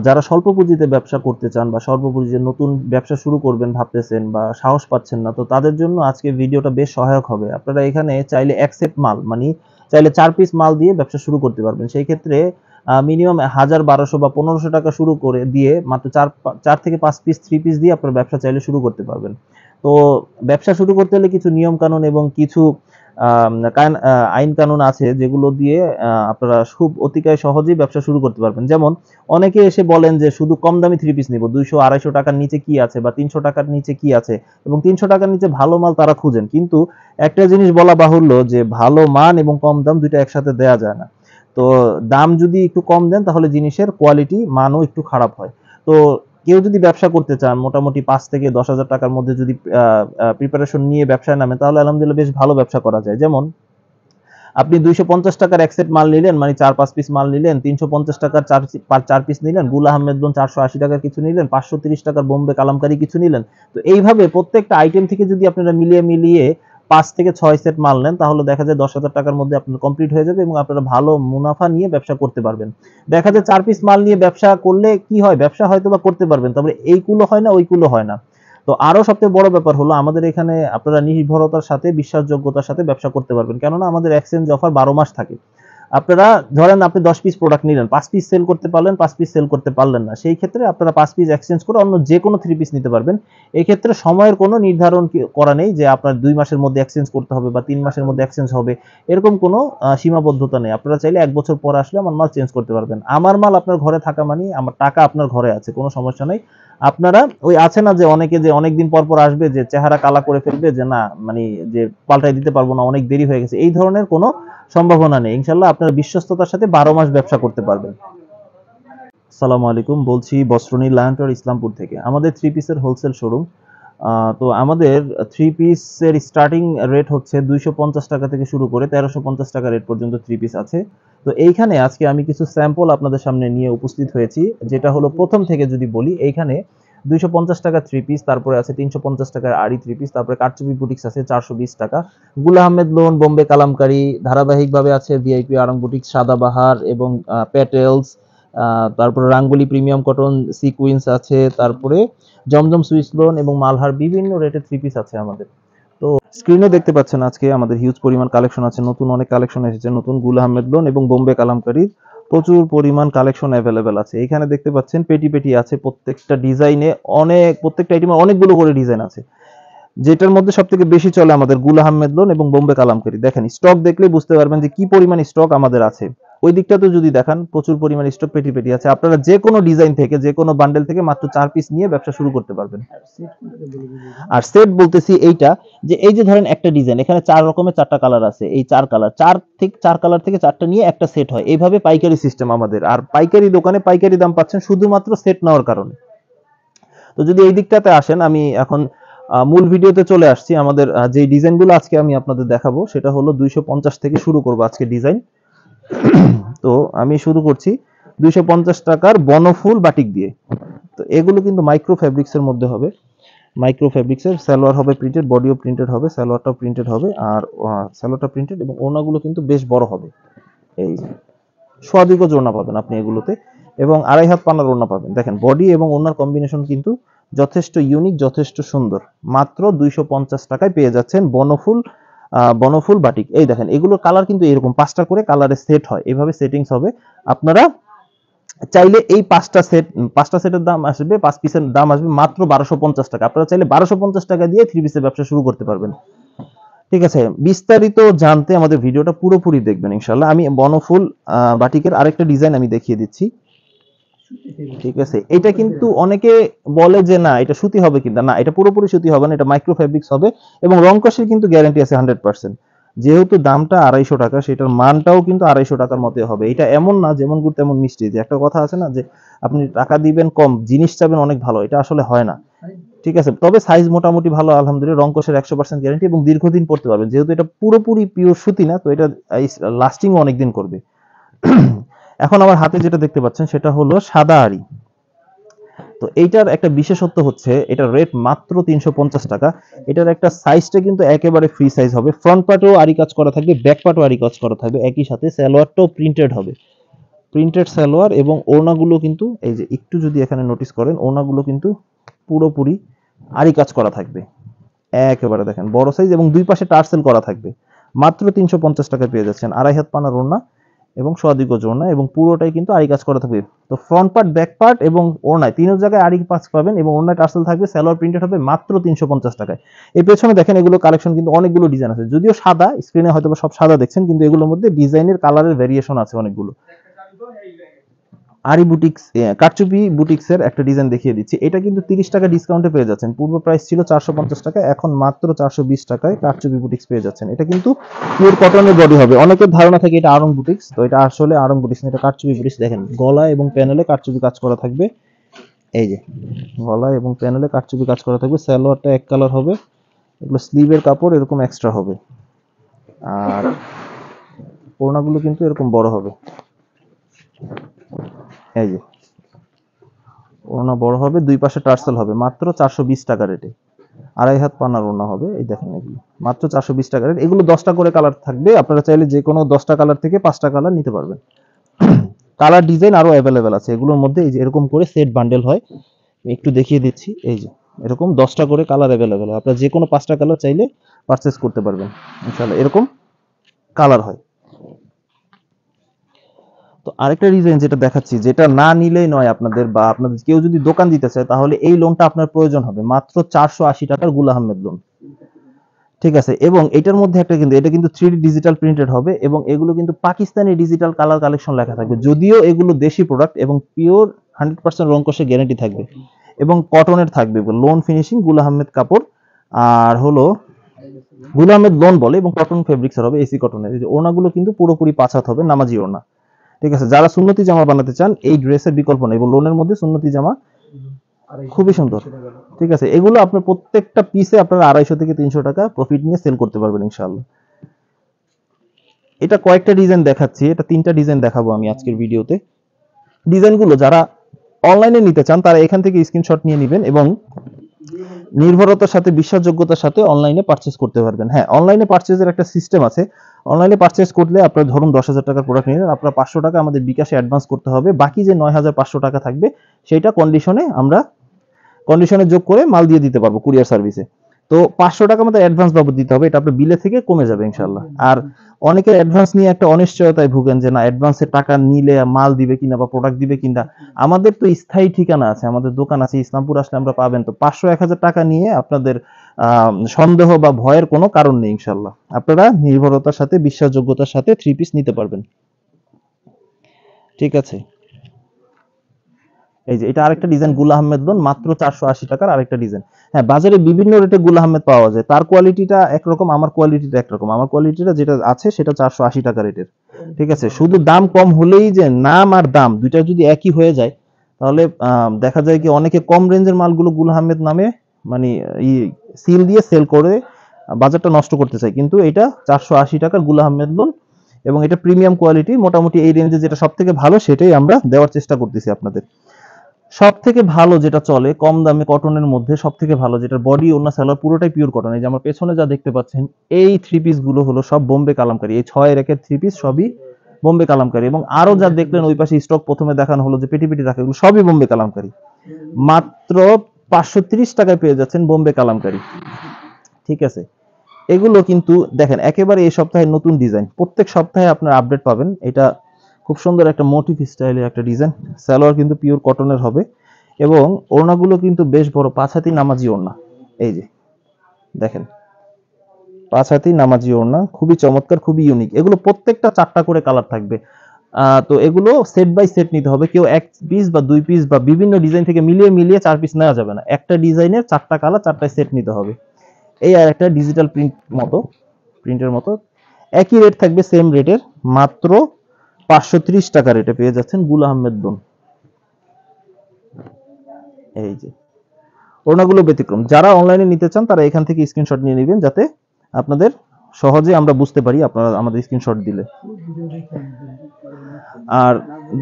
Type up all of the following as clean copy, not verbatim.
যারা স্বল্প পুঁজিতে ব্যবসা করতে চান বা স্বল্প পুঁজিতে নতুন ব্যবসা শুরু করবেন ভাবতেছেন বা সাহস পাচ্ছেন না, তো তাদের জন্য আজকে ভিডিওটা বেশ সহায়ক হবে। আপনারা এখানে চাইলে এক সেট মাল মানে চাইলে 4 পিস মাল দিয়ে ব্যবসা শুরু করতে পারবেন। সেই ক্ষেত্রে মিনিমাম ১,০০০, ১,২০০ বা ১৫০০ টাকা শুরু করে দিয়ে মাত্র ৪ থেকে ৫ পিস 3 পিস দিয়ে আপনার ব্যবসা চাইলে শুরু করতে পারবেন। তো ব্যবসা শুরু করতে হলে কিছু নিয়ম কানুন এবং কিছু আইন কানুন আছে যেগুলো দিয়ে আপনারা খুব অতিকায় সহজেই ব্যবসা শুরু করতে পারবেন। যেমন অনেকে এসে বলেন যে শুধু কম দামি 3 পিস নিবো। ২০০-২৫০ টাকার নিচে কি আছে বা ৩০০ টাকার নিচে কি আছে এবং ৩০০ টাকার নিচে ভালো মাল তারা খুঁজেন। কিন্তু একটা জিনিস বলা বাহুল্য যে ভালো মান এবং কম দাম ২ টা একসাথে দেয়া যায় না। তো দাম যদি একটু কম দেন তাহলে জিনিসের কোয়ালিটি মানও একটু খারাপ হয়। তো কেউ যদি ব্যবসা করতে চান মোটামুটি ৫ থেকে ১০,০০০ টাকার মধ্যে যদি প্রিপারেশন নিয়ে ব্যবসায় নামেন তাহলে আলহামদুলিল্লাহ বেশ ভালো ব্যবসা করা যায়। যেমন আপনি ২৫০ টাকার এক সেট মাল নিলেন, মানে ৪-৫ পিস মাল নিলেন, ৩৫০ টাকার ৪ পিস নিলেন, গুল আহমেদ লোন ৪৮০ টাকার কিছু নিলেন, ৫৩০ টাকার বোম্বে কালামকারী কিছু নিলেন। তো এইভাবে প্রত্যেকটা আইটেম থেকে যদি আপনারা মিলিয়ে ৫ থেকে ৬ সেট মাল নেন তাহলে দেখা যায় ১০,০০০ টাকার মধ্যে আপনার কমপ্লিট হয়ে যাবে এবং আপনারা ভালো মুনাফা নিয়ে ব্যবসা করতে পারবেন। দেখা যায় ৪ পিস মাল নিয়ে ব্যবসা করলে কি হয়, ব্যবসা হয়তোবা করতে পারবেন, তবে এইগুলো হয় না ওইগুলো হয় না। তো আরো সবচেয়ে বড় ব্যাপার হলো আমাদের এখানে আপনারা নির্ভরতার সাথে বিশ্বাসযোগ্যতার সাথে ব্যবসা করতে পারবেন, কেননা আমাদের এক্সচেঞ্জ অফার ১২ মাস থাকে। আপনারা ধরেন আপনি ১০ পিস প্রোডাক্ট নিলেন, ৫ পিস সেল করতে পারলেন, ৫ পিস সেল করতে পারলেন না, সেই ক্ষেত্রে আপনারা ৫ পিস এক্সচেঞ্জ করে অন্য যে কোনো 3 পিস নিতে পারবেন। এই ক্ষেত্রে সময়ের কোনো নির্ধারণ করা নেই যে আপনার ২ মাসের মধ্যে এক্সচেঞ্জ করতে হবে বা ৩ মাসের মধ্যে এক্সচেঞ্জ হবে, এরকম কোনো সীমাবদ্ধতা নেই। আপনারা চাইলে ১ বছর পরে আসলে আমার মাল চেঞ্জ করতে পারবেন। আমার মাল আপনার ঘরে থাকা মানে আমার টাকা আপনার ঘরে আছে, কোনো সমস্যা নাই। আপনারা ওই আছে না যে অনেকে যে অনেকদিন পর আসবে যে চেহারা কালা করে ফেলবে যে না মানে যে পাল্টাই দিতে পারবো না, অনেক দেরি হয়ে গেছে, এই ধরনের কোনো সম্ভাবনা নেই। ইনশাল্লাহ আপনারা বিশ্বস্ততার সাথে ১২ মাস ব্যবসা করতে পারবেন। আসসালামু আলাইকুম, বলছি বস্ত্রনী লায়ন্টর ইসলামপুর থেকে। আমাদের 3 পিসের হোলসেল শোরুম। তো আমাদের 3 পিসের স্টার্টিং রেট হচ্ছে ২৫০ টাকা থেকে শুরু করে ১৩৫০ টাকা রেট পর্যন্ত 3 পিস আছে। তো এইখানে আজকে আমি কিছু স্যাম্পল আপনাদের সামনে নিয়ে উপস্থিত হয়েছি। যেটা হলো প্রথম থেকে যদি বলি, এইখানে ২৫০ টাকা 3 পিস, তারপরে আছে ৩৫০ টাকার আড়ি 3 পিস, তারপরে কারচুপি বুটিক্স আছে ৪২০ টাকা, গুল আহমেদ লোন, বোম্বে কালামকারী, ধারাবাহিকভাবে আছে ভিআইপি আরং বুটিক্স, সাদাবাহার এবং প্যাটেলস, তারপরে রাঙ্গুলি প্রিমিয়াম কটন সিকুইন্স আছে, তারপরে জমজম সুইস লোন এবং মালহার বিভিন্ন রেটের 3 পিস আছে আমাদের। তো স্ক্রিনে দেখতে পাচ্ছেন আজকে আমাদের হিউজ পরিমাণ কালেকশন আছে, নতুন অনেক কালেকশন এসেছে, নতুন গুল আহমেদ লোন এবং বোম্বে কালামকারীর প্রচুর পরিমাণ কালেকশন অ্যাভেলেবেল আছে। এখানে দেখতে পাচ্ছেন পেটি আছে, প্রত্যেকটা ডিজাইনে প্রত্যেকটা আইটেমে অনেকগুলো করে ডিজাইন আছে। যেটার মধ্যে সবথেকে বেশি চলে আমাদের গুল আহমেদ লোন এবং বোম্বে কালামকারী। দেখেন স্টক দেখলে বুঝতে পারবেন যে কি পরিমাণ স্টক আমাদের আছে। ওই দিকটাতে যদি দেখান প্রচুর পরিমাণ স্টক পেটি আছে। আপনারা যে কোনো ডিজাইন থেকে যে কোনো বান্ডেল থেকে মাত্র 4 পিস নিয়ে ব্যবসা শুরু করতে পারবেন। আর সেট বলতেছি এইটা, যে এই যে ধরেন একটা ডিজাইন, এখানে 4 রকমের 4টা কালার আছে, এই 4 কালার 4 কালার থেকে 4টা নিয়ে একটা সেট হয়। এইভাবে পাইকারি সিস্টেম আমাদের। আর পাইকারি দোকানে পাইকারি দাম পাচ্ছেন শুধুমাত্র সেট নেওয়ার কারণে। তো যদি এই দিকটাতে আসেন, আমি এখন মূল ভিডিওতে চলে আসছি। আমাদের যে ডিজাইনগুলো আজকে আমি আপনাদের দেখাবো সেটা হলো 250 থেকে শুরু করব আজকে ডিজাইন। তো আমি শুরু করছি 250 টাকার বনফুল বাটিক দিয়ে। তো এগুলো কিন্তু মাইক্রো ফেব্রিক্স এর মধ্যে হবে। মাইক্রো ফেব্রিক্স এর সালোয়ার হবে প্রিন্টেড, বডিও প্রিন্টেড হবে, সালোয়ারটাও প্রিন্টেড হবে। আর সালোয়ারটা প্রিন্টেড এবং ওড়নাগুলো কিন্তু বেশ বড় হবে। এই সোয়াদিক ওড়না পাবেন আপনি এগুলোতে, এবং ২.৫ হাত পানার ওড়না পাবেন। দেখেন বডি এবং ওড়নার কম্বিনেশন কিন্তু যথেষ্ট ইউনিক, যথেষ্ট সুন্দর। মাত্র 250 টাকায় পেয়ে যাচ্ছেন বনফুল বাটিক। এই দেখেন এগুলোর কালার কিন্তু এরকম 5টা করে কালারে সেট হয়, এইভাবে সেটিংস হবে। আপনারা চাইলে এই 5টা সেটের দাম আসবে, 5 পিসের দাম আসবে মাত্র 1250 টাকা। আপনারা চাইলে 1250 টাকা দিয়ে 3 পিসের ব্যবসা শুরু করতে পারবেন। ঠিক আছে, বিস্তারিত জানতে আমাদের ভিডিওটা পুরোপুরি দেখবেন ইনশাআল্লাহ। আমি বনফুল বাটিকের আরেকটা ডিজাইন আমি দেখিয়ে দিচ্ছি। ঠিক আছে, এটা কিন্তু অনেকে বলে যে না এটা সুতি হবে, কিন্তু না, এটা পুরোপুরি সুতি হবে না, এটা মাইক্রো ফেব্রিক্স হবে এবং রং কষের কিন্তু গ্যারান্টি আছে 100%। যেহেতু দামটা 250 টাকা, সেটার মানটাও কিন্তু 250 টাকার মতো হবে। এটা এমন না যেমন গুড় তেমন মিষ্টি, যে একটা কথা আছে না যে আপনি টাকা দিবেন কম, জিনিস চাবেন অনেক ভালো, এটা আসলে হয় না। ঠিক আছে, তবে সাইজ মোটামুটি ভালো আলহামদুলিল্লাহ, রং কষের 100% গ্যারান্টি এবং দীর্ঘদিন পড়তে পারবেন। যেহেতু এটা পুরোপুরি পিওর সুতি না, তো এটা লাস্টিং অনেকদিন করবে। এখন আমার হাতে যেটা দেখতে পাচ্ছেন সেটা হলো সাদা আড়ি। তো এইটার একটা বিশেষত্ব হচ্ছে এটার রেট মাত্র 350 টাকা। এটার একটা সাইজটা কিন্তু একেবারে ফ্রি সাইজ হবে। ফ্রন্ট পার্টেও আরি কাজ করা থাকবে, ব্যাক পার্টেও আরি কাজ করা থাকবে, একই সাথে সালোয়ারটাও প্রিন্টেড হবে। প্রিন্টেড সালোয়ার এবং ওড়নাগুলো কিন্তু এই যে একটু যদি এখানে নোটিস করেন, ওড়নাগুলো কিন্তু পুরোপুরি আরি কাজ করা থাকবে। একেবারে দেখেন বড় সাইজ এবং দুই পাশে টার্সেল করা থাকবে। মাত্র 350 টাকায় পেয়ে যাচ্ছেন। আড়াই হাত পানার ওড়না এবং সোয়াদি গজ ওড়না এবং পুরোটাই কিন্তু আরি কাজ করা থাকবে। তো ফ্রন্ট পার্ট, ব্যাক পার্ট এবং ওড়নায় তিন জায়গায় আরি কাজ পাবেন এবং ওড়নায় টার্সেল থাকবে। সালোয়ার প্রিন্টেড হবে মাত্র 350 টাকায়। এই পেছনে দেখেন এগুলো কালেকশন কিন্তু অনেকগুলো ডিজাইন আছে, যদিও সাদা, স্ক্রিনে হয়তো সব সাদা দেখছেন, কিন্তু এগুলোর মধ্যে ডিজাইনের কালারের ভেরিয়েশন আছে অনেকগুলো। আরি বুটিক্স, কারচুপি বুটিক্সের একটা ডিজাইন দেখিয়ে দিচ্ছি। এটা কিন্তু 30 টাকা ডিসকাউন্টে পেয়ে যাচ্ছেন। পূর্ব প্রাইস ছিল 450 টাকা, এখন মাত্র 420 টাকায় কারচুপি বুটিক্স পেয়ে যাচ্ছেন। এটা কিন্তু পিওর কটনের বডি হবে। অনেকের ধারণা থাকে এটা আড়ং বুটিক্স, তো এটা আসলে আড়ং বুটিক্স না, এটা কারচুপি বুটিক্স। দেখেন গলা এবং প্যানেলে কারচুপি কাজ করা থাকবে। এই যে গলা এবং প্যানেলে কারচুপি কাজ করা থাকবে। সালোয়ারটা এক কালার হবে, এগুলো স্লিভের কাপড় এরকম এক্সট্রা হবে, আর ওড়নাগুলো কিন্তু এরকম বড় হবে। এই যে ওড়না বড় হবে, দুই পাশে টার্সেল হবে, মাত্র 420 টাকা রেটে। আড়াই হাত পানার ওড়না হবে। এই দেখেন এগুলো মাত্র 420 টাকা রেট। এগুলো 10টা করে কালার থাকবে, আপনারা চাইলে যে কোনো 10টা কালার থেকে 5টা কালার নিতে পারবেন। কালার ডিজাইন আরো অ্যাভেলেবেল আছে এগুলোর মধ্যে। এই যে এরকম করে সেট বান্ডেল হয়, একটু দেখিয়ে দিচ্ছি। এই যে এরকম 10টা করে কালার অ্যাভেলেবেল হয়, আপনারা যে কোনো 5টা কালার চাইলে পারচেস করতে পারবেন ইনশাআল্লাহ। এরকম কালার হয়। তো আরেকটা ডিজাইন যেটা দেখাচ্ছি, যেটা না নিলেই নয় আপনাদের, বা আপনাদের কেউ যদি দোকান দিতে চায় তাহলে এই লোনটা আপনার প্রয়োজন হবে। মাত্র 480 টাকার গুল আহমেদ লোন, ঠিক আছে। এবং এটার মধ্যে একটা কিন্তু, এটা কিন্তু 3D ডিজিটাল প্রিন্টেড হবে এবং এগুলো কিন্তু পাকিস্তানি ডিজিটাল কালার কালেকশন লেখা থাকবে, যদিও এগুলো দেশি প্রোডাক্ট এবং পিওর 100% রং কষে গ্যারান্টি থাকবে এবং কটনের থাকবে। লোন ফিনিশিং গুল আহমেদ কাপড়, আর হলো গুল আহমেদ লোন বলে, এবং কটন ফেব্রিক্স হবে, এসি কটনের। এই যে ওড়নাগুলো কিন্তু পুরোপুরি পাঁচাত হবে, নামাজি ওড়না, ঠিক আছে। যারা সুন্নতি জামা বানাতে চান এই ড্রেসের বিকল্প নেই, এবং লোনের মধ্যে সুন্নতি জামা খুবই সুন্দর, ঠিক আছে। এগুলো আপনার প্রত্যেকটা পিসে আপনারা 250 থেকে 300 টাকা প্রফিট নিয়ে সেল করতে পারবেন ইনশাআল্লাহ। এটা কয়েকটা ডিজাইন দেখাচ্ছি, এটা 3টা ডিজাইন দেখাবো আমি আজকের ভিডিওতে। ডিজাইনগুলো যারা অনলাইনে নিতে চান তারা এখান থেকে স্ক্রিনশট নিয়ে নেবেন এবং নির্ভরতার সাথে, বিশ্বাসযোগ্যতার সাথে অনলাইনে পারচেজ করতে পারবেন। হ্যাঁ, অনলাইনে পারচেজের একটা সিস্টেম আছে। অনলাইনে পারচেজ করলে আপনার ধরুন 10,000 টাকার প্রোডাক্ট নিলেন, আপনার 500 টাকা আমাদের বিকাশে অ্যাডভান্স করতে হবে। বাকি যে 9,500 টাকা থাকবে সেইটা কন্ডিশনে যোগ করে মাল দিয়ে দিতে পারবো কুরিয়ার সার্ভিসে। তো 500 টাকা আমাদের অ্যাডভান্স বাবদ দিতে হবে, এটা আপনার বিলে থেকে কমে যাবে ইনশাআল্লাহ। আর অনেকের অ্যাডভান্স নিয়ে একটা অনিশ্চয়তায় ভুগেন যে না, অ্যাডভান্সের টাকা নিলে মাল দিবে কিনা বা প্রোডাক্ট দিবে কিনা। আমাদের তো স্থায়ী ঠিকানা আছে, আমাদের দোকান আছে, ইসলামপুর আসলে আমরা পাবেন। তো 500-1000 টাকা নিয়ে আপনাদের সন্দেহ বা ভয়ের কোনো কারণ নেই ইনশাআল্লাহ। আপনারা নির্ভরতার সাথে, বিশ্বাসযোগ্যতার সাথে 3 পিস নিতে পারবেন, ঠিক আছে। এই যে এটা আরেকটা ডিজাইন গুল আহমেদ লোন, মাত্র 480 টাকার আরেকটা ডিজাইন। হ্যাঁ, বাজারে বিভিন্ন রেটে গুল আহমেদ পাওয়া যায়, তার কোয়ালিটিটা একরকম, আমার কোয়ালিটিটা একরকম। আমার কোয়ালিটিটা যেটা আছে সেটা 480 টাকা রেটের, ঠিক আছে। শুধু দাম কম হলেই যে, নাম আর দাম দুইটা যদি একই হয়ে যায় তাহলে দেখা যায় কি অনেকে কম রেঞ্জের মালগুলো গুল আহমেদ নামে মানে সিল দিয়ে সেল করে বাজারটা নষ্ট করতে চায়, কিন্তু এটা 480 টাকার গুল আহমেদ লোন এবং এটা প্রিমিয়াম কোয়ালিটি। মোটামুটি এই রেঞ্জে যেটা সব থেকে ভালো সেটাই আমরা দেওয়ার চেষ্টা করতেছি আপনাদের। সব থেকে ভালো যেটা চলে কম দামে কটনের মধ্যে, সব থেকে ভালো যেটা বডি ওড়না সালোয়ার পুরোটাই পিওর কটন। এই যে আমার পেছনে যা দেখতে পাচ্ছেন এই 3 পিস গুলো হলো সব বোম্বে কালামকারী। এই 6 রেকের 3 পিস সবই বোম্বে কালামকারী, এবং আরো যা দেখলেন ওই পাশে স্টক প্রথমে দেখানো হলো যে পেটি পেটি রাখা, এগুলো সবই বোম্বে কালামকারী। মাত্র 530 টাকায় পেয়ে যাচ্ছেন বোম্বে কালামকারী, ঠিক আছে। এগুলো কিন্তু দেখেন একেবারে এই সপ্তাহে নতুন ডিজাইন, প্রত্যেক সপ্তাহে আপনার আপডেট পাবেন। এটা খুব সুন্দর একটা মোটিভ স্টাইলের একটা ডিজাইন। সালোয়ার কিন্তু পিওর কটনের হবে এবং ওড়নাগুলো কিন্তু বেশ বড়, 5 হাতি নামাজি ওড়না। এই যে দেখেন 5 হাতি নামাজি ওড়না, খুবই চমৎকার, খুবই ইউনিক। এগুলো প্রত্যেকটা 4টা করে কালার থাকবে। তো এগুলো সেট বাই সেট নিতে হবে, কেউ 1 পিস বা 2 পিস বা বিভিন্ন ডিজাইন থেকে মিলিয়ে মিলিয়ে 4 পিস নেওয়া যাবে না। একটা ডিজাইনের 4টা কালার, 4টায় সেট নিতে হবে। এই আর একটা ডিজিটাল প্রিন্টের মতো একই রেট থাকবে, সেম রেটের, মাত্র 530 টাকা রেটে পেয়ে যাচ্ছেন গুল আহমেদ লোন। এই যে ওড়নাগুলো ব্যতিক্রম, যারা অনলাইনে নিতে চান তারা এখান থেকে স্ক্রিনশট নিয়ে নেবেন, যাতে আপনাদের সহজে আমরা বুঝতে পারি আপনারা আমাদের স্ক্রিনশট দিলে। আর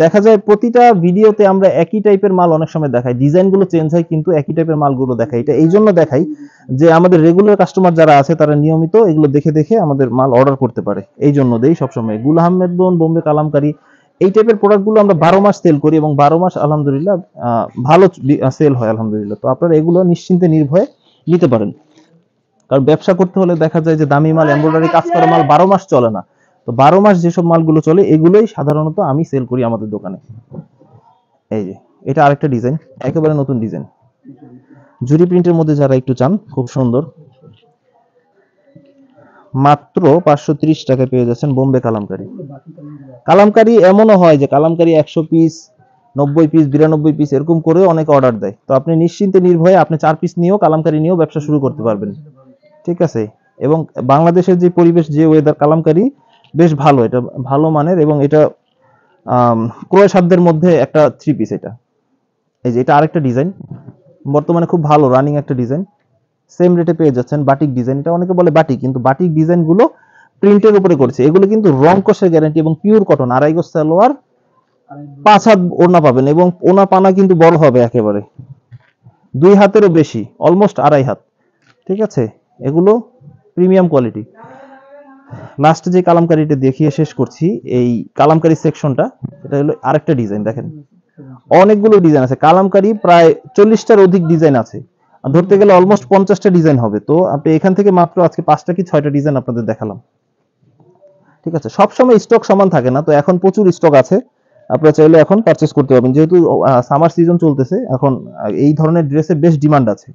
দেখা যায় প্রতিটা ভিডিওতে আমরা একই টাইপের মাল অনেক সময় দেখাই, ডিজাইনগুলো চেঞ্জ হয় কিন্তু একই টাইপের মালগুলো দেখাই। এটা এই জন্য দেখাই যে আমাদের রেগুলার কাস্টমার যারা আছে তারা নিয়মিত এগুলো দেখে দেখে আমাদের মাল অর্ডার করতে পারে, এই জন্য দেই সবসময়। গুল আহমেদ লোন, বোম্বে কালামকারী, এই টাইপের প্রোডাক্টগুলো আমরা 12 মাস সেল করি এবং 12 মাস আলহামদুলিল্লাহ ভালো সেল হয় আলহামদুলিল্লাহ। তো আপনারা এগুলো নিশ্চিন্তে নির্ভয়ে নিতে পারেন। কারণ ব্যবসা করতে হলে দেখা যায় যে দামি মাল, এমব্রয়ডারি কাজ করা মাল 12 মাস চলে না। তো 12 মাস যেসব মালগুলো চলে এগুলোই সাধারণত আমি সেল করি আমাদের দোকানে। এই যে এটা আরেকটা ডিজাইন, একেবারে নতুন ডিজাইন, জুরি প্রিন্টের মধ্যে যারা একটু চান, খুব সুন্দর, মাত্র 530 টাকায় পেয়ে যাচ্ছেন বোম্বে কালামকারী। কালামকারী এমনও হয় যে কালামকারী 100 পিস, 90 পিস, 92 পিস এরকম করেও অনেকে অর্ডার দেয়। তো আপনি নিশ্চিন্তে নির্ভয়ে আপনি 4 পিস নিয়েও কালামকারী নিয়েও ব্যবসা শুরু করতে পারবেন, ঠিক আছে। এবং বাংলাদেশের যে পরিবেশ, যে ওয়েদার, কালামকারী বেশ ভালো, এটা ভালো মানের এবং এটা ক্রয় সাধ্যের মধ্যে একটা 3 পিস। এটা এই যে এটা আরেকটা ডিজাইন, বর্তমানে খুব ভালো রানিং একটা ডিজাইন, সেম রেটে পেয়ে যাচ্ছেন। বাটিক ডিজাইন, এটা অনেকে বলে বাটিক, কিন্তু বাটিক ডিজাইন গুলো প্রিন্টের উপরে করেছে। এগুলো কিন্তু রং কষের গ্যারান্টি এবং পিওর কটন, 2.5 গজ সালোয়ার, 5 হাত ওড়না পাবেন এবং ওড়না পানা কিন্তু বড় হবে একেবারে 2 হাতেরও বেশি, অলমোস্ট 2.5 হাত, ঠিক আছে। এগুলো প্রিমিয়াম কোয়ালিটি। লাস্ট যে কালামকারীটা দেখিয়ে শেষ করছি, এই কালামকারী সেকশনটা, এটা হলো আরেকটা ডিজাইন। দেখেন অনেকগুলো ডিজাইন আছে, কালামকারী প্রায় 40টার অধিক ডিজাইন আছে, ধরতে গেলে অলমোস্ট 50টা ডিজাইন হবে। তো আপনি এখান থেকে মাত্র আজকে 5টা কি 6টা ডিজাইন আপনাদের দেখালাম, ঠিক আছে। সবসময় স্টক সমান থাকে না, তো এখন প্রচুর স্টক আছে, আপনারা চাইলে এখন পারচেজ করতে পারবেন। যেহেতু সামার সিজন চলতেছে, এখন এই ধরনের ড্রেসের বেশ ডিমান্ড আছে।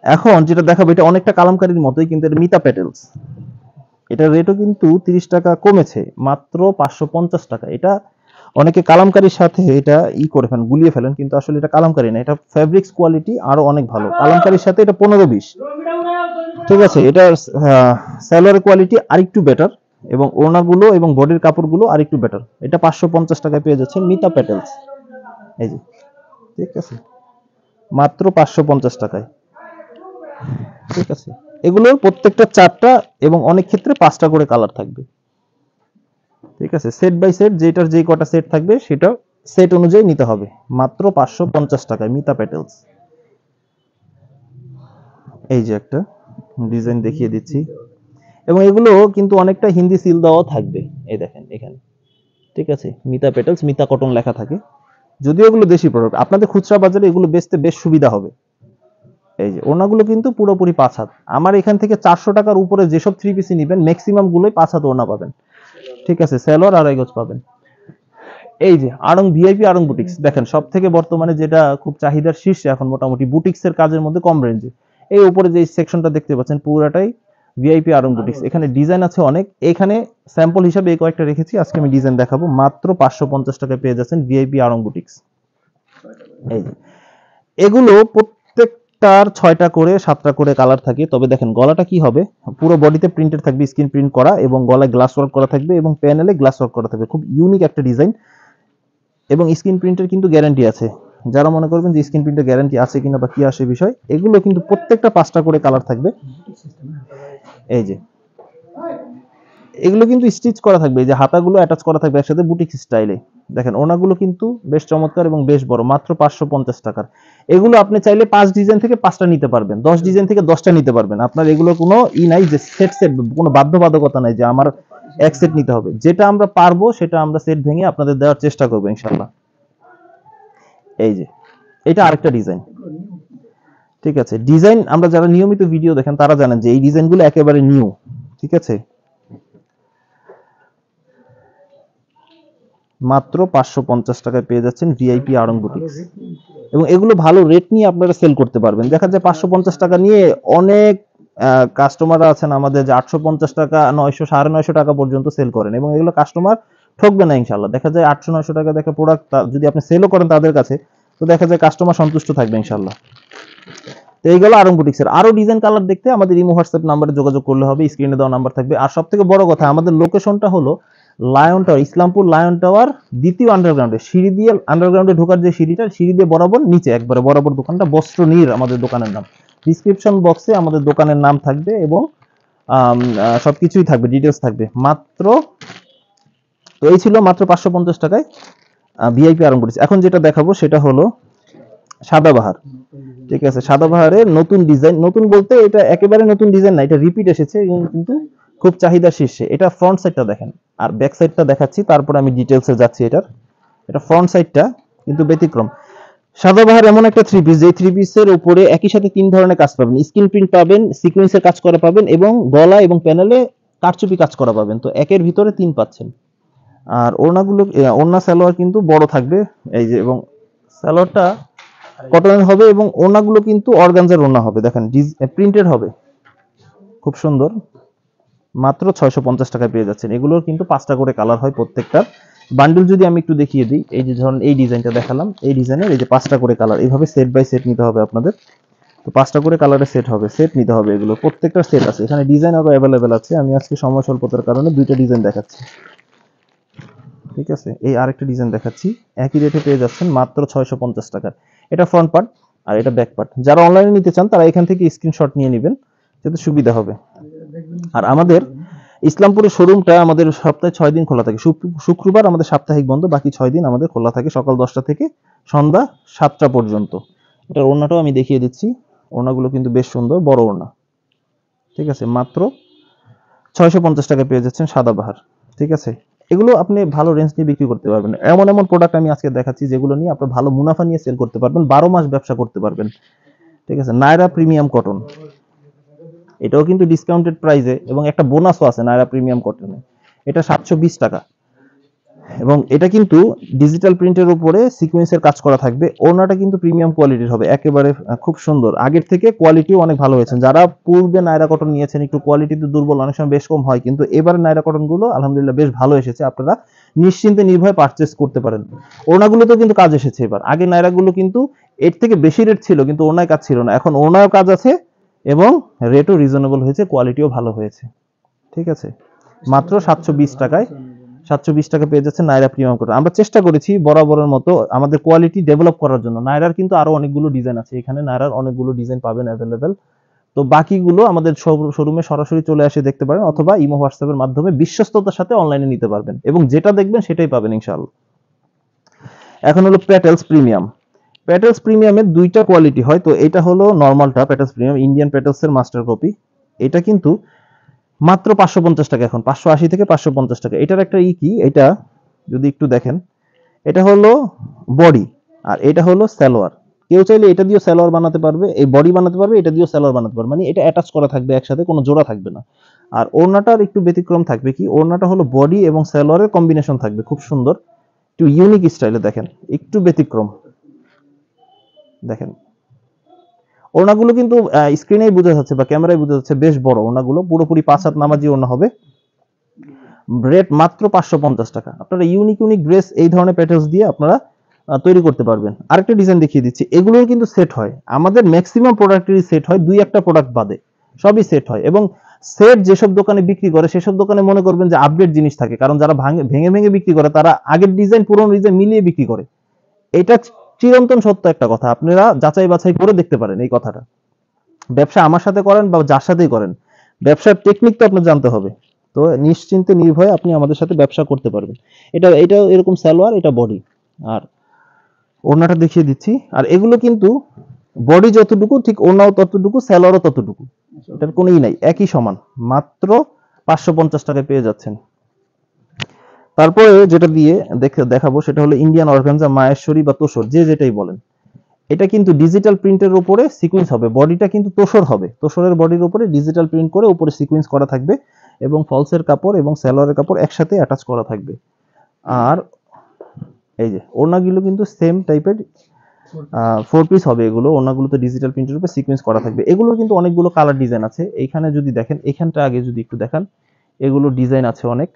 এখন যেটা দেখাবো এটা অনেকটা কালামকারীর মতোই, কিন্তু এটা মিতা প্যাটেলস। এটার রেটও কিন্তু 30 টাকা কমেছে, মাত্র 550 টাকা। এটা অনেকে কালামকারীর সাথে এটা করে ফেলেন, গুলিয়ে ফেলেন, কিন্তু আসলে এটা কালামকারী না, এটা ফেব্রিক্স কোয়ালিটি আরো অনেক ভালো। কালামকারীর সাথে এটা 15-20, ঠিক আছে। এটার সালোয়ার কোয়ালিটি আরেকটু বেটার এবং ওড়নাগুলো এবং বডির কাপড়গুলো আরেকটু বেটার। এটা 550 টাকায় পেয়ে যাচ্ছেন মিতা প্যাটেলস, এই যে, ঠিক আছে, মাত্র 550 টাকায়, ঠিক আছে। এগুলোর প্রত্যেকটা 4টা এবং অনেক ক্ষেত্রে 5টা করে কালার থাকবে, ঠিক আছে। সেট বাই সেট, যেটার যে কটা সেট থাকবে সেটা সেট অনুযায়ী নিতে হবে। মাত্র 550 টাকায় মিতা প্যাটেলস। এই যে একটা ডিজাইন দেখিয়ে দিচ্ছি, এবং এগুলো কিন্তু অনেকটা হিন্দি সিল দেওয়া থাকবে, এই দেখেন এখানে, ঠিক আছে। মিতা প্যাটেলস, মিতা কটন লেখা থাকে, যদিও এগুলো দেশি প্রোডাক্ট। আপনাদের খুচরা বাজারে এগুলো বেচতে বেশ সুবিধা হবে। এই যে ওড়নাগুলো কিন্তু পুরোপুরি 5 হাত। আমার এখান থেকে 400 টাকার উপরে যেসব 3 পিস নিবেন ম্যাক্সিমাম গুলোই 5 হাত ওড়না পাবেন, ঠিক আছে। সালোয়ার 2.5 গজ পাবেন। এই যে আড়ং ভিআইপি আড়ং বুটিক্স, দেখেন সব থেকে বর্তমানে যেটা খুব চাহিদার শীর্ষে এখন মোটামুটি বুটিক্সের কাজের মধ্যে কম রেঞ্জে। এই উপরে যে সেকশনটা দেখতে পাচ্ছেন পুরাটাই ভিআইপি আড়ং বুটিক্স। এখানে ডিজাইন আছে অনেক, এখানে স্যাম্পল হিসাবে এই কয়েকটা রেখেছি, আজকে আমি ডিজাইন দেখাবো। মাত্র 550 টাকায় পেয়ে যাচ্ছেন ভিআইপি আড়ং বুটিক্স। এই যে এগুলো প্রত্যেকটার 6টা করে 7টা করে কালার থাকে। তবে দেখেন গলাটা কি হবে, পুরো বডিতে প্রিন্টেড থাকবে, স্ক্রিন প্রিন্ট করা, এবং গলায় গ্লাস ওয়ার্ক করা থাকবে এবং প্যানেলে গ্লাস ওয়ার্ক করা থাকবে। খুব ইউনিক একটা ডিজাইন এবং স্ক্রিন প্রিন্টের কিন্তু গ্যারান্টি আছে। যারা মনে করবেন যে স্ক্রিন প্রিন্টের গ্যারান্টি আছে কিনা বা কি আসে বিষয়, এগুলো কিন্তু প্রত্যেকটা 5টা করে কালার থাকবে। এই যে এগুলো কিন্তু স্টিচ করা থাকবে, এই যে হাতাগুলো অ্যাটাচ করা থাকবে একসাথে বুটিক স্টাইলে। দেখেন ওনাগুলো কিন্তু বেশ চমৎকার এবং বেশ বড়, মাত্র 550 টাকার। এগুলো আপনি চাইলে 5 ডিজাইন থেকে 5টা নিতে পারবেন, 10 ডিজাইন থেকে 10টা নিতে পারবেন। আপনার এগুলো কোনো নাই যে সেট কোনো বাধ্যবাধকতা নাই যে আমার এক সেট নিতে হবে। যেটা আমরা পারবো সেটা আমরা সেট ভেঙে আপনাদের দেওয়ার চেষ্টা করবো ইনশাআল্লাহ। এই যে এটা আরেকটা ডিজাইন, ঠিক আছে। ডিজাইন আমরা যারা নিয়মিত ভিডিও দেখেন তারা জানেন যে এই ডিজাইনগুলো একেবারে নিউ, ঠিক আছে। মাত্র 550 টাকায় পেয়ে যাচ্ছেন ভিআইপি আড়ং বুটিক্স, এবং এগুলো ভালো রেট নিয়ে আপনারা সেল করতে পারবেন। দেখা যায় 550 টাকা নিয়ে অনেক কাস্টমাররা আছেন আমাদের যে 850 টাকা, 900, 950 টাকা পর্যন্ত সেল করেন, এবং এগুলো কাস্টমার ঠকবে না ইনশাআল্লাহ। দেখা যায় 800-900 টাকা দেখা প্রোডাক্ট যদি আপনি সেলও করেন তাদের কাছে, তো দেখা যায় কাস্টমার সন্তুষ্ট থাকবে ইনশাআল্লাহ। তো এইগুলো আড়ং বুটিক্সের। আরো ডিজাইন কালার দেখতে আমাদের ইমো হোয়াটসঅ্যাপ নাম্বারে যোগাযোগ করলে হবে, স্ক্রিনে দেওয়া নাম্বার থাকবে। আর সব থেকে বড় কথা, আমাদের লোকেশনটা হলো lion tower, Islampur lion tower দ্বিতীয় আন্ডারগ্রাউন্ডে, সিঁড়ি দিয়ে আন্ডারগ্রাউন্ডে ঢোকার যে সিঁড়িটা, সিঁড়ি দিয়ে বরাবর নিচে একবারে বরাবর দোকানটা বস্ত্রনীর আমাদের দোকানের নাম। ডিসক্রিপশন বক্সে আমাদের দোকানের নাম থাকবে এবং সবকিছুই থাকবে, ডিটেলস থাকবে। মাত্র তো এই ছিল মাত্র 550 টাকায় ভিআইপি আড়ং বুটিক্স। এখন যেটা দেখাবো সেটা হলো সাদাবাহার, ঠিক আছে। সাদাবাহারের নতুন ডিজাইন, নতুন বলতে এটা একেবারে নতুন ডিজাইন না, এটা রিপিট এসেছে কিন্তু খুব চাহিদা শীর্ষে। এটা ফ্রন্ট সাইডটা দেখেন, আর ব্যাক সাইডটা দেখাচ্ছি, তারপর আমি ডিটেলসে যাচ্ছি। এটা ফ্রন্ট সাইডটা কিন্তু ব্যতিক্রম। সাদাবাহার এমন একটা থ্রি পিস, যে থ্রি পিসের উপরে একই সাথে তিন ধরনের কাজ পাবেন, স্ক্রিন প্রিন্ট পাবেন, সিকোয়েন্সের কাজ করা পাবেন, এবং গলা এবং প্যানেলে কারচুপি কাজ করা পাবেন। তো একের ভিতরে তিন পাচ্ছেন। আর ওড়নাগুলো, ওড়না সালোয়ার কিন্তু বড় থাকবে এই যে, এবং সালোয়ারটা কটনের হবে, এবং ওড়নাগুলো কিন্তু অর্গানজার ওড়না হবে, দেখেন প্রিন্টেড হবে, খুব সুন্দর। মাত্র 650 টাকায় পেয়ে যাচ্ছেন। এগুলোর কিন্তু 5টা করে কালার হয় প্রত্যেকটা। বান্ডেল যদি আমি একটু দেখিয়ে দিই, এই যে ধরুন এই ডিজাইনটা দেখালাম, এই ডিজাইনের এই যে 5টা করে কালার, এইভাবে সেট বাই সেট নিতে হবে আপনাদের। তো 5টা করে কালারের সেট হবে, সেট নিতে হবে। এগুলো প্রত্যেকটা সেট আছে, এখানে ডিজাইন আরো অ্যাভেলেবেল আছে। আমি আজকে সময় স্বল্পতার কারণে 2টা ডিজাইন দেখাচ্ছি, ঠিক আছে। এই আরেকটা ডিজাইন দেখাচ্ছি, একই রেটে পেয়ে যাচ্ছেন মাত্র 650 টাকার। এটা ফ্রন্ট পার্ট আর এটা ব্যাক পার্ট। যারা অনলাইনে নিতে চান তারা এখান থেকে স্ক্রিনশট নিয়ে নেবেন, যাতে সুবিধা হবে। আর আমাদের ইসলামপুরের শোরুমটা আমাদের সপ্তাহে 6 দিন খোলা থাকে। শুক্রবার আমাদের সাপ্তাহিক বন্ধ, বাকি 6 দিন আমাদের খোলা থাকে, সকাল 10টা থেকে সন্ধ্যা 7টা পর্যন্ত। এটার ওড়নাটাও আমি দেখিয়ে দিচ্ছি, ওড়নাগুলো কিন্তু বেশ সুন্দর, বড় ওড়না, ঠিক আছে। মাত্র 650 টাকা পেয়ে যাচ্ছেন সাদাবাহার, ঠিক আছে। এগুলো আপনি ভালো রেঞ্জ নিয়ে বিক্রি করতে পারবেন। এমন এমন প্রোডাক্ট আমি আজকে দেখাচ্ছি যেগুলো নিয়ে আপনি ভালো মুনাফা নিয়ে সেল করতে পারবেন, 12 মাস ব্যবসা করতে পারবেন, ঠিক আছে। নায়রা প্রিমিয়াম কটন, এটাও কিন্তু ডিসকাউন্টেড প্রাইসে, এবং একটা বোনাসও আছে নায়রা প্রিমিয়াম কটনে। এটা 720 টাকা, এবং এটা কিন্তু ডিজিটাল প্রিন্টের উপরে সিকোয়েন্সের কাজ করা থাকবে। ওড়নাটা কিন্তু প্রিমিয়াম কোয়ালিটির হবে, একেবারে খুব সুন্দর। আগের থেকে কোয়ালিটিও অনেক ভালো হয়েছে। যারা পূর্বে নায়রা কটন নিয়েছেন একটু কোয়ালিটিতে দুর্বল, অনেক সময় বেশ কম হয়, কিন্তু এবারে নায়রা কটন গুলো আলহামদুলিল্লাহ বেশ ভালো এসেছে। আপনারা নিশ্চিন্তে নির্ভয়ে পারচেস করতে পারেন। ওড়নাগুলোতেও কিন্তু কাজ এসেছে এবার। আগে নায়রাগুলো কিন্তু এর থেকে বেশি রেট ছিল, কিন্তু ওড়নায় কাজ ছিল না। এখন ওড়নায় কাজ আছে, এবং রেটও রিজনেবল হয়েছে, কোয়ালিটিও ভালো হয়েছে, ঠিক আছে। মাত্র 720 টাকায় 720 টাকা পেয়ে যাচ্ছে নায়রা প্রিমিয়াম কটন। আমরা চেষ্টা করেছি বরাবরের মতো আমাদের কোয়ালিটি ডেভেলপ করার জন্য। নায়রার কিন্তু আরো অনেকগুলো ডিজাইন আছে, এখানে নায়রার অনেকগুলো ডিজাইন পাবেন অ্যাভেলেবেল। তো বাকিগুলো আমাদের শোরুমে সরাসরি চলে আসে দেখতে পারেন, অথবা ইমো হোয়াটসঅ্যাপের মাধ্যমে বিশ্বস্ততার সাথে অনলাইনে নিতে পারবেন, এবং যেটা দেখবেন সেটাই পাবেন ইনশাআল্লাহ। এখন হলো প্যাটেলস প্রিমিয়াম। প্যাটেলস প্রিমিয়ামের 2টা কোয়ালিটি হয়। তো এটা হলো নরমালটা, প্যাটেলস প্রিমিয়াম ইন্ডিয়ান প্যাটেলসের মাস্টার কপি। এটা কিন্তু মাত্র 550 টাকা, এখন 580 থেকে 550 টাকা। এটার একটা কি, এটা যদি একটু দেখেন, এটা হলো বডি, আর এটা হলো সালোয়ার। কেউ চাইলে এটা দিয়েও সালোয়ার বানাতে পারবে, এই বডি বানাতে পারবে, এটা দিয়েও সালোয়ার বানাতে পারবে, মানে এটা অ্যাটাচ করা থাকবে একসাথে, কোনো জোড়া থাকবে না। আর ওড়নাটার একটু ব্যতিক্রম থাকবে, কি ওড়নাটা হলো বডি এবং সালোয়ারের কম্বিনেশন থাকবে, খুব সুন্দর, একটু ইউনিক স্টাইলে, দেখেন একটু ব্যতিক্রম। দেখেন ওড়নাগুলো কিন্তু স্ক্রিনেই বোঝা যাচ্ছে বা ক্যামেরায় বোঝা যাচ্ছে বেশ বড়। ওড়নাগুলো পুরোপুরি 5 হাত নামাজি ওড়না হবে। রেট মাত্র 550 টাকা। আপনারা ইউনিক ইউনিক ড্রেস এই ধরনের প্যাটার্নস দিয়ে আপনারা তৈরি করতে পারবেন। আরেকটা ডিজাইন দেখিয়ে দিচ্ছি, এগুলোর কিন্তু সেট হয়। আমাদের ম্যাক্সিমাম প্রোডাক্টেরই সেট হয়, 2-1টা প্রোডাক্ট বাদে সবই সেট হয়। এবং সেট যেসব দোকানে বিক্রি করে সেসব দোকানে মনে করবেন যে আপডেট জিনিস থাকে, কারণ যারা ভেঙে ভেঙে বিক্রি করে তারা আগের ডিজাইন পুরনো ডিজাইন মিলিয়ে বিক্রি করে। এটা চিরন্তন সত্য একটা কথা, আপনারা যাচাই বাছাই করে দেখতে পারেন এই কথাটা। ব্যবসা আমার সাথে করেন বা যার সাথেই করেন, ব্যবসার টেকনিক তো আপনার জানতে হবে। তো নিশ্চিন্তে নির্ভয়ে আপনি আমাদের সাথে ব্যবসা করতে পারবেন। এটা এরকম সালোয়ার, এটা বডি, আর ওড়নাটা দেখিয়ে দিচ্ছি। আর এগুলো কিন্তু বডি যতটুকু ঠিক ওড়নাও ততটুকু, সালোয়ারও ততটুকু, এটার কোনোই নাই, একই সমান। মাত্র 550 টাকায় পেয়ে যাচ্ছেন। তারপরে যেটা দিয়ে দেখাবো সেটা হলো ইন্ডিয়ান অর্গানজা, মায়েশ্বরী বা তোসর, যে যেটাই বলেন। এটা কিন্তু ডিজিটাল প্রিন্টের উপরে সিকোয়েন্স হবে, বডিটা কিন্তু তোসর হবে, তোসরের বডির উপরে ডিজিটাল প্রিন্ট করে উপরে সিকোয়েন্স করা থাকবে, এবং ফলসের কাপড় এবং সালোয়ারের কাপড় একসাথে অ্যাটাচ করা থাকবে। আর এই যে ওড়নাগুলো কিন্তু সেম টাইপের 4 পিস হবে। এগুলো ওড়নাগুলোতে ডিজিটাল প্রিন্টের উপরে সিকোয়েন্স করা থাকবে। এগুলো কিন্তু অনেকগুলো কালার ডিজাইন আছে। এইখানে যদি দেখেন, এখানটা আগে যদি একটু দেখান, এগুলো ডিজাইন আছে অনেক,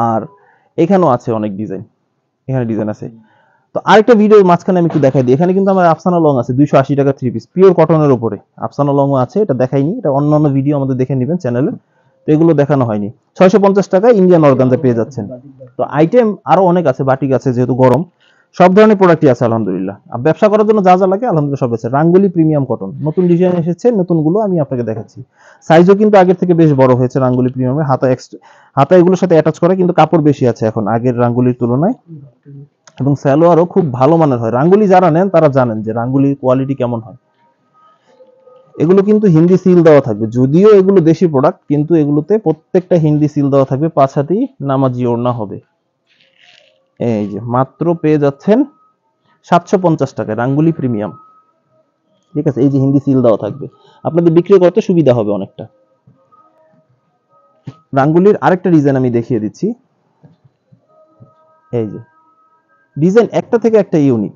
আর এখানেও আছে অনেক ডিজাইন, এখানে ডিজাইন আছে। তো আরেকটা ভিডিও মাঝখানে আমি একটু দেখাই দিই। এখানে কিন্তু আমার আফসানা লং আছে 280 টাকা 3 পিস পিওর কটনের উপরে। আফসানা লংও আছে, এটা দেখাইনি, এটা অন্যান্য ভিডিও আমাদের দেখে নেবেন চ্যানেলে। তো এগুলো দেখানো হয়নি। 650 টাকা ইন্ডিয়ান অর্গানজা পেয়ে যাচ্ছেন। তো আইটেম আরো অনেক আছে, বাটিক আছে, যেহেতু গরম সব ধরনের প্রোডাক্টই আছে আলহামদুলিল্লাহ। আর ব্যবসা করার জন্য যা যা লাগে আলহামদুলিল্লাহ সব আছে। রাঙ্গুলি প্রিমিয়াম কটন, নতুন ডিজাইন এসেছে, নতুনগুলো আমি আপনাকে দেখাচ্ছি। সাইজও কিন্তু আগের থেকে বেশ বড় হয়েছে রাঙ্গুলি প্রিমিয়ামের। হাতা এগুলোর সাথে অ্যাটাচ করা, কিন্তু কাপড় বেশি আছে এখন আগের রাঙ্গুলির তুলনায়, এবং সালোয়ারও খুব ভালো মানের হয়। রাঙ্গুলি যারা নেন তারা জানেন যে রাঙ্গুলির কোয়ালিটি কেমন হয়। এগুলো কিন্তু হিন্দি সিল দেওয়া থাকবে, যদিও এগুলো দেশি প্রোডাক্ট কিন্তু এগুলোতে প্রত্যেকটা হিন্দি সিল দেওয়া থাকবে, 5 হাতি নামাজি ওড়না হবে। এই যে মাত্র পেয়ে যাচ্ছেন 750 টাকায় রাঙ্গুলি প্রিমিয়াম। ঠিক আছে, এই যে হিন্দি সিল দেওয়া থাকবে, আপনাদের বিক্রি করতে সুবিধা হবে অনেকটা। রাঙ্গুলির আরেকটা ডিজাইন আমি দেখিয়ে দিচ্ছি। এই যে ডিজাইন একটা থেকে একটা ইউনিক,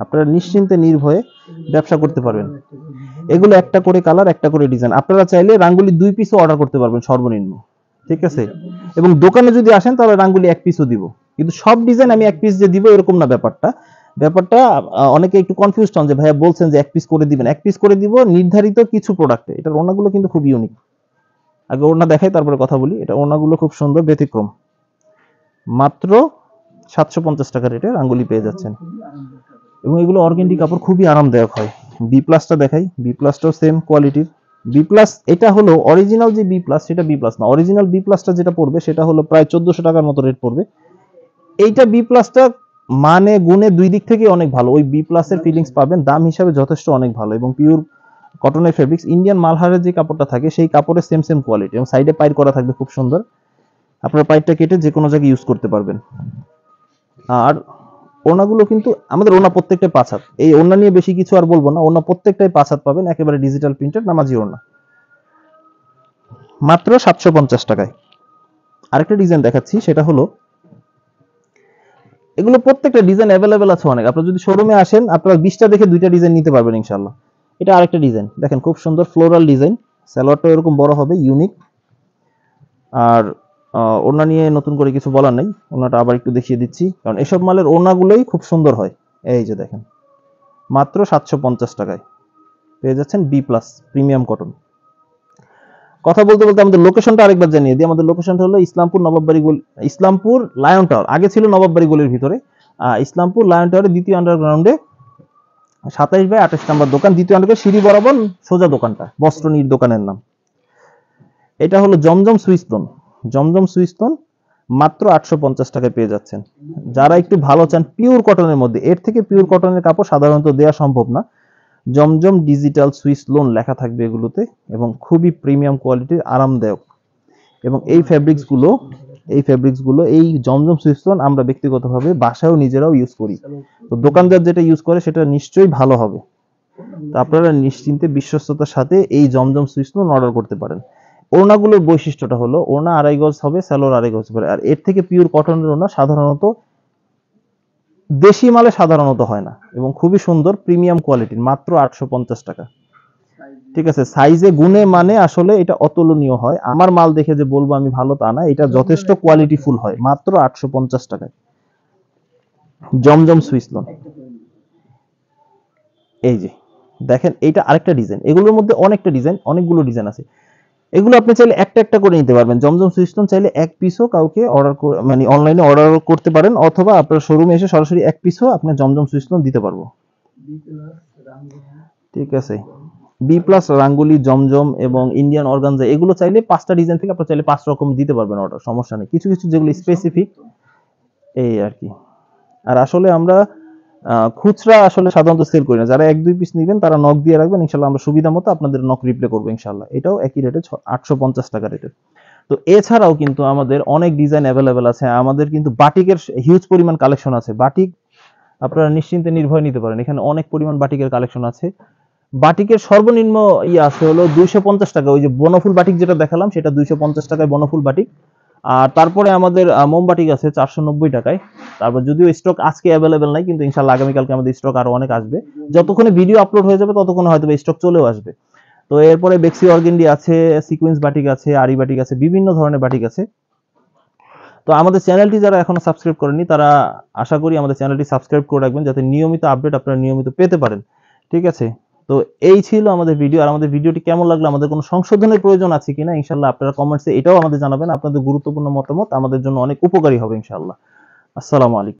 আপনারা নিশ্চিন্তে নির্ভয়ে ব্যবসা করতে পারবেন। এগুলো একটা করে কালার, একটা করে ডিজাইন, আপনারা চাইলে রাঙ্গুলি 2 পিসও অর্ডার করতে পারবেন সর্বনিম্ন। ঠিক আছে, এবং দোকানে যদি আসেন তাহলে রাঙ্গুলি 1 পিসও দিব, কিন্তু সব ডিজাইন আমি 1 পিস যে দিব এরকম না ব্যাপারটা। ব্যাপারটা অনেকে একটু কনফিউজড হন যে ভাইয়া বলছেন যে 1 পিস করে দিবেন, 1 পিস করে দিব নির্ধারিত কিছু প্রোডাক্টে। এটার ওড়নাগুলো কিন্তু খুব ইউনিক। আগে ওড়না দেখাই তারপরে কথা বলি। এটা ওড়নাগুলো খুব সুন্দর, ব্যতিক্রম। মাত্র 750 টাকা রেটে রাঙ্গুলি পেয়ে যাচ্ছেন, এবং এগুলো অর্গেন্ডি কাপড়, খুবই আরামদায়ক হয়। বি প্লাসটা দেখাই, বি প্লাসটাও সেম কোয়ালিটির। বি প্লাস এটা হলো অরিজিনাল যে বি প্লাস সেটা বি প্লাস না, অরিজিনাল বি প্লাসটা যেটা পড়বে সেটা হলো প্রায় 1400 টাকার মতো রেট পড়বে। এইটা বি প্লাসটা মানে গুণে দুই দিক থেকে অনেক ভালো, ওই বি প্লাসের ফিলিংস পাবেন, দাম হিসাবে যথেষ্ট অনেক ভালো, এবং পিওর কটনের ফেব্রিক্স, ইন্ডিয়ান মালহারের যে কাপড়টা থাকে সেই কাপড়ের সেম সেম কোয়ালিটি, এবং সাইডে পাইর করা থাকবে খুব সুন্দর, আপনার পাইরটা কেটে যে কোনো জায়গায় ইউজ করতে পারবেন। আর ওড়নাগুলো কিন্তু আমাদের ওড়না প্রত্যেকটাই 5 হাত, এই ওড়না নিয়ে বেশি কিছু আর বলবো না, ওড়না প্রত্যেকটাই 5 হাত পাবেন, একেবারে ডিজিটাল প্রিন্টেড নামাজি ওড়না, মাত্র 750 টাকায়। আরেকটা ডিজাইন দেখাচ্ছি, সেটা হলো, এগুলো প্রত্যেকটা ডিজাইন অ্যাভেলেবেল আছে অনেক, আপনারা যদি শোরুমে আসেন আপনারা 20টা দেখে 2টা ডিজাইন নিতে পারবেন ইনশাআল্লাহ। এটা আরেকটা ডিজাইন দেখেন, খুব সুন্দর ফ্লোরাল ডিজাইন, সালোয়ারটা এরকম বড় হবে, ইউনিক। আর ওড়না নিয়ে নতুন করে কিছু বলার নেই, ওড়নাটা আবার একটু দেখিয়ে দিচ্ছি, কারণ এসব মালের ওড়নাগুলোই খুব সুন্দর হয়। এই যে দেখেন, মাত্র 750 টাকায় পেয়ে যাচ্ছেন বি প্লাস প্রিমিয়াম কটন। কথা বলতে বলতে আমাদের লোকেশনটা আরেকবার জানিয়ে দিই। আমাদের লোকেশনটা হলো ইসলামপুর নবাববাড়ি গলি, ইসলামপুর লায়ন টাওয়ার, আগে ছিল নবাববাড়ি গলির ভিতরে, ইসলামপুর লায়ন টাওয়ারের দ্বিতীয় আন্ডারগ্রাউন্ডে 27/28 নম্বর দোকান, দ্বিতীয় আন্ডারগ্রাউন্ড সিঁড়ি বরাবর সোজা দোকানটা, বস্ত্রনীর দোকানের নাম। এটা হলো জমজম সুইস্তন, জমজম সুইস্তন মাত্র 850 টাকায় পেয়ে যাচ্ছেন। যারা একটু ভালো চান পিওর কটনের মধ্যে, এর থেকে পিওর কটনের কাপড় সাধারণত দেওয়া সম্ভব না। জমজম ডিজিটাল সুইস লোন লেখা থাকবে এগুলোতে, এবং খুবই প্রিমিয়াম কোয়ালিটির, আরামদায়ক। এবং এই ফেব্রিক্সগুলো এই জমজম সুইস লোন আমরা ব্যক্তিগতভাবে বাসায়ও নিজেরাও ইউজ করি, তো দোকানদার যেটা ইউজ করে সেটা নিশ্চয়ই ভালো হবে। তো আপনারা নিশ্চিন্তে বিশ্বস্ততার সাথে এই জমজম সুইস লোন অর্ডার করতে পারেন। ওড়নাগুলোর বৈশিষ্ট্যটা হলো ওড়না 2.5 গজ হবে, সালোয়ার 2.5 গজ হবে, আর এর থেকে পিওর কটনের ওড়না সাধারণত দেশি মালে সাধারণত হয় না, এবং খুবই সুন্দর প্রিমিয়াম কোয়ালিটির, মাত্র 850 টাকা। ঠিক আছে, সাইজে গুণে মানে আসলে এটা অতুলনীয় হয়, আমার মাল দেখে যে বলবো আমি ভালো তা না, এটা যথেষ্ট কোয়ালিটিফুল হয়, মাত্র 850 টাকায় জমজম সুইস লোন। এই যে দেখেন, এইটা আরেকটা ডিজাইন, এগুলোর মধ্যে অনেকটা ডিজাইন, অনেকগুলো ডিজাইন আছে, এগুলো আপনি চাইলে একটা একটা করে নিতে পারবেন। জমজম সুইস্টোন চাইলে 1 পিসও কাউকে অর্ডার মানে অনলাইনে অর্ডার করতে পারেন, অথবা আপনার শোরুমে এসে সরাসরি 1 পিসও আপনি জমজম সুইস্টোন দিতে পারবো। ঠিক আছে, বি প্লাস রাঙ্গুলি, জমজম এবং ইন্ডিয়ান অর্গানজা, এগুলো চাইলে 5টা ডিজাইন থেকে আপনারা চাইলে 5 রকম দিতে পারবেন অর্ডার, সমস্যা নেই। কিছু কিছু যেগুলো স্পেসিফিক এই আর কি। আর আসলে আমরা খুচরা আসলে সাধারণত সেল করি না, যারা 1-2 পিস নেবেন তারা নক দিয়ে রাখবেন, ইনশাআল্লাহ আমরা সুবিধা মতো আপনাদের নক রিপ্লে করবো ইনশাআল্লাহ। এটাও একই রেটে 850 টাকা রেটের। তো এছাড়াও কিন্তু আমাদের অনেক ডিজাইন অ্যাভেলেবেল আছে, আমাদের কিন্তু বাটিকের হিউজ পরিমাণ কালেকশন আছে। বাটিক আপনারা নিশ্চিন্তে নির্ভয় নিতে পারেন, এখানে অনেক পরিমাণ বাটিকের কালেকশন আছে। বাটিকের সর্বনিম্ন আছে হলো 250 টাকা, ওই যে বনফুল বাটিক যেটা দেখালাম সেটা 250 টাকায় বনফুল বাটিক। আর তারপরে আমাদের মোমবাটিক আছে 490 টাকায়। তারপর যদিও স্টক আজকে অ্যাভেলেবেল নাই, কিন্তু ইনশাআল্লাহ আগামীকালকে আমাদের স্টক আরো অনেক আসবে, যতক্ষণে ভিডিও আপলোড হয়ে যাবে ততক্ষণে হয়তো স্টক চলেও আসবে। তো এরপরে বেক্সি অর্গেন্ডি আছে, সিকোয়েন্স বাটিক আছে, আরি বাটিক আছে, বিভিন্ন ধরনের বাটিক আছে। তো আমাদের চ্যানেলটি যারা এখনো সাবস্ক্রাইব করেনি তারা আশা করি আমাদের চ্যানেলটি সাবস্ক্রাইব করে রাখবেন, যাতে নিয়মিত আপডেট আপনারা নিয়মিত পেতে পারেন। ঠিক আছে, তো এই ছিল আমাদের ভিডিও। আর আমাদের ভিডিওটি কেমন লাগলো, আমাদের কোনো সংশোধনের প্রয়োজন আছে কিনা, ইনশাআল্লাহ আপনারা কমেন্টসে এটাও আমাদের জানাবেন। আপনাদের গুরুত্বপূর্ণ মতামত আমাদের জন্য অনেক উপকারী হবে ইনশাআল্লাহ। আসসালামু আলাইকুম।